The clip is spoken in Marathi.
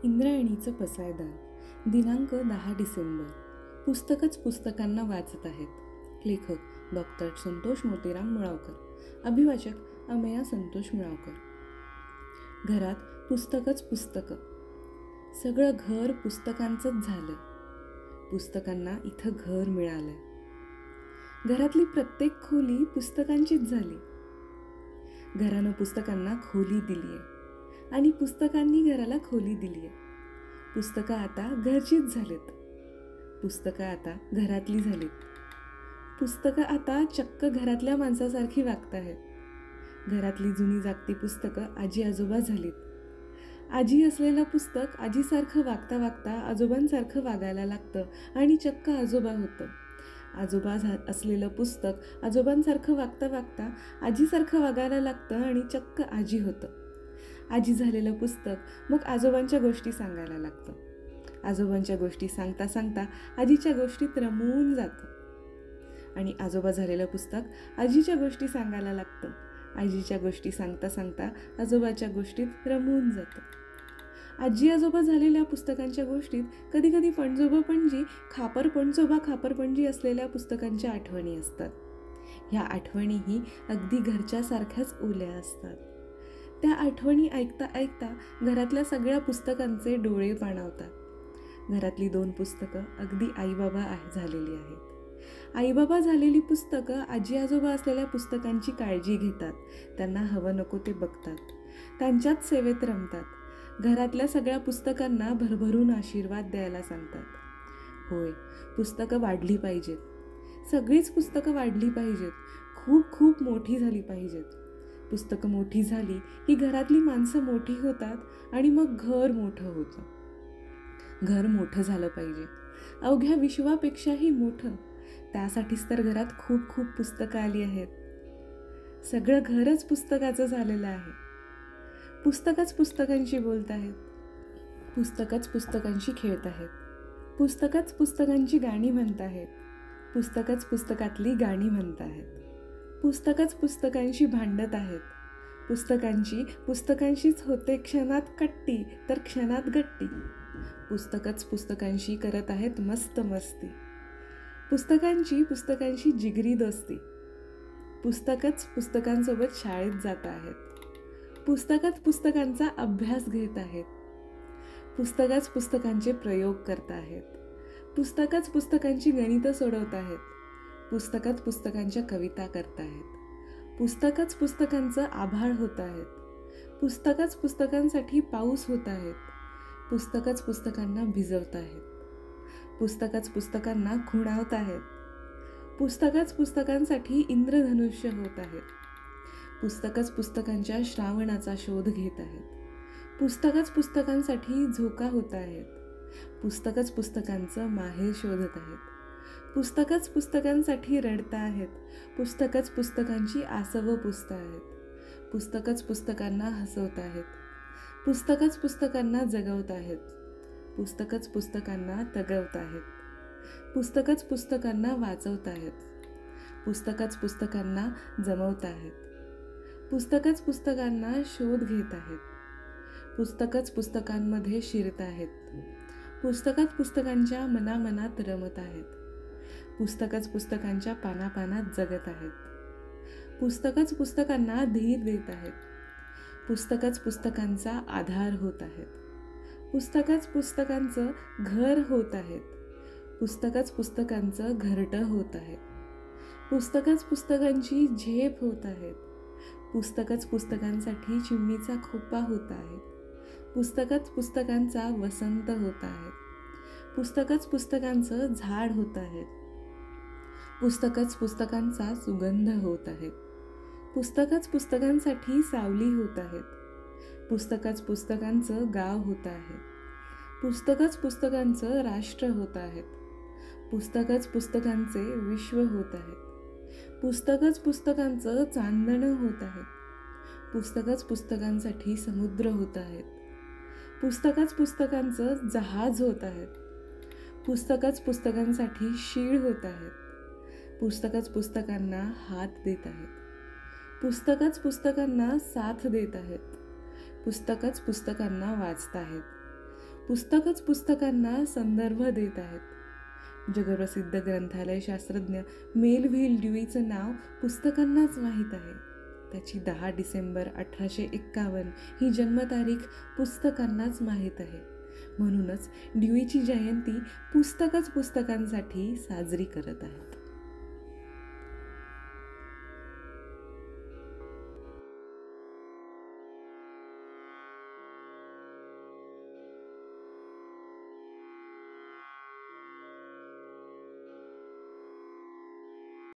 इंद्रायणीचं पसायदान. दिनांक 10 डिसेंबर. पुस्तकच पुस्तकांना वाचत आहेत. लेखक डॉक्टर संतोष मोतीराम मुळावकर. अभिवाचक अमेया संतोष मुळावकर. घरात पुस्तकच पुस्तकं. सगळं घर पुस्तकांचंच झालं. पुस्तकांना इथं घर मिळालंय. घरातली प्रत्येक खोली पुस्तकांचीच झाली. घरानं पुस्तकांना खोली दिली आहे आणि पुस्तकांनी घराला खोली दिली आहे. पुस्तकं आता घरचीच झालीत. पुस्तकं आता घरातली झालीत. पुस्तकं आता चक्क घरातल्या माणसासारखी वागत आहेत. घरातली जुनी जागती पुस्तकं आजी आजोबा झालीत. आजी असलेलं पुस्तक आजीसारखं वागता वागता आजोबांसारखं वागायला लागतं आणि चक्क आजोबा होतं. आजोबा असलेलं पुस्तक आजोबांसारखं वागता वागता आजीसारखं वागायला लागतं आणि चक्क आजी होतं. आजी झालेलं पुस्तक मग आजोबांच्या गोष्टी सांगायला लागतं. आजोबांच्या गोष्टी सांगता सांगता आजीच्या गोष्टीत रमून जातं. आणि आजोबा झालेलं पुस्तक आजीच्या गोष्टी सांगायला लागतं. आजीच्या गोष्टी सांगता सांगता आजोबाच्या गोष्टीत रमून जातं. आजी आजोबा झालेल्या पुस्तकांच्या गोष्टीत कधी कधी पणजोबा पणजी, खापर पणजोबा खापर पणजी असलेल्या पुस्तकांच्या आठवणी असतात. ह्या आठवणीही अगदी घरच्यासारख्याच ओल्या असतात. त्या आठवणी ऐकता ऐकता घरातल्या सगळ्या पुस्तकांचे डोळे पाणावतात. घरातली 2 पुस्तकं अगदी आईबाबा झालेली आहेत. आईबाबा झालेली पुस्तकं आजी आजोबा असलेल्या पुस्तकांची काळजी घेतात. त्यांना हवं नको ते बघतात. त्यांच्याच सेवेत रमतात. घरातल्या सगळ्या पुस्तकांना भरभरून आशीर्वाद द्यायला सांगतात. होय, पुस्तकं वाढली पाहिजेत. सगळीच पुस्तकं वाढली पाहिजेत. खूप खूप मोठी झाली पाहिजेत. पुस्तकं मोठी झाली की घरातली माणसं मोठी होतात आणि मग घर मोठं होतं. घर मोठं झालं पाहिजे, अवघ्या विश्वापेक्षाही मोठं. त्यासाठीच तर घरात खूप खूप पुस्तकं आली आहेत. सगळं घरच पुस्तकाचं झालेलं आहे. पुस्तकच पुस्तकांशी बोलत आहेत. पुस्तकच पुस्तकांशी खेळत आहेत. पुस्तकच पुस्तकांची गाणी म्हणत आहेत. पुस्तकच पुस्तकातली गाणी म्हणत आहेत. पुस्तकच पुस्तकांशी भांडत आहेत. पुस्तकांशीच होते क्षणात कट्टी तर क्षणात गट्टी. पुस्तकच पुस्तकांशी करत आहेत मस्त मस्ती. पुस्तकांशी जिगरी दोस्ती. पुस्तकच पुस्तकांसोबत शाळेत जात आहेत. पुस्तकच पुस्तकांचा अभ्यास घेत आहेत. पुस्तकच पुस्तकांचे प्रयोग करत आहेत. पुस्तकच पुस्तकांची गणितं सोडवत आहेत. पुस्तकच पुस्तकांच्या कविता करत आहेत. पुस्तकच पुस्तकांचं आभाळ होत आहेत. पुस्तकच पुस्तकांसाठी पाऊस होत आहेत. पुस्तकच पुस्तकांना भिजवत आहेत. पुस्तकच पुस्तकांना खुणावत आहेत. पुस्तकच पुस्तकांसाठी इंद्रधनुष्य होत आहेत. पुस्तकच पुस्तकांच्या श्रावणाचा शोध घेत आहेत. पुस्तकच पुस्तकांसाठी झोका होत आहेत. पुस्तकच पुस्तकांचं माहेर शोधत आहेत. पुस्तकच पुस्तकांसाठी रडत आहेत. पुस्तकच पुस्तकांची आसवं पुसत आहेत. पुस्तकच पुस्तकांना हसवत आहेत. पुस्तकच पुस्तकांना जगवत आहेत. पुस्तकच पुस्तकांना तगवत आहेत. पुस्तकच पुस्तकांना वाचवत आहेत. पुस्तकच पुस्तकांना जमवत आहेत. पुस्तकच पुस्तकांना शोध घेत आहेत. पुस्तकच पुस्तकांमध्ये शिरत आहेत. पुस्तकच पुस्तकांच्या मनामनात रमत आहेत. पुस्तकच पुस्तकांच्या पानापानात जगत आहेत. पुस्तकच पुस्तकांना धीर देत आहेत. पुस्तकच पुस्तकांचा आधार होत आहेत. पुस्तकच पुस्तकांचं घर होत आहेत. पुस्तकच पुस्तकांचं घरटं होत आहेत. पुस्तकच पुस्तकांची झेप होत आहेत. पुस्तकच पुस्तकांसाठी चिमणीचा खोपा होत आहेत. पुस्तकच पुस्तकांचा वसंत होत आहेत. पुस्तकच पुस्तकांचं झाड होत आहेत. पुस्तकच पुस्तकांचा सुगंध होत आहेत. पुस्तकच पुस्तकांसाठी सावली होत आहेत. पुस्तकच पुस्तकांचं गाव होत आहे. पुस्तकच पुस्तकांचं राष्ट्र होत आहेत. पुस्तकच पुस्तकांचे विश्व होत आहेत. पुस्तकच पुस्तकांचं चांदणं होत आहेत. पुस्तकच पुस्तकांसाठी समुद्र होत आहेत. पुस्तकच पुस्तकांचं जहाज होत आहेत. पुस्तकच पुस्तकांसाठी शीळ होत आहेत. पुस्तकच पुस्तकांना हात देत आहेत. पुस्तकच पुस्तकांना साथ देत आहेत. पुस्तकच पुस्तकांना वाचत आहेत. पुस्तकच पुस्तकांना संदर्भ देत आहेत. जगप्रसिद्ध ग्रंथालय शास्त्रज्ञ मेलव्हिल ड्यूईचं नाव पुस्तकांनाच माहीत आहे. त्याची 10 डिसेंबर 1851 ही जन्मतारीख पुस्तकांनाच माहीत आहे. म्हणूनच ड्यूईची जयंती पुस्तकच पुस्तकांसाठी साजरी करत आहेत.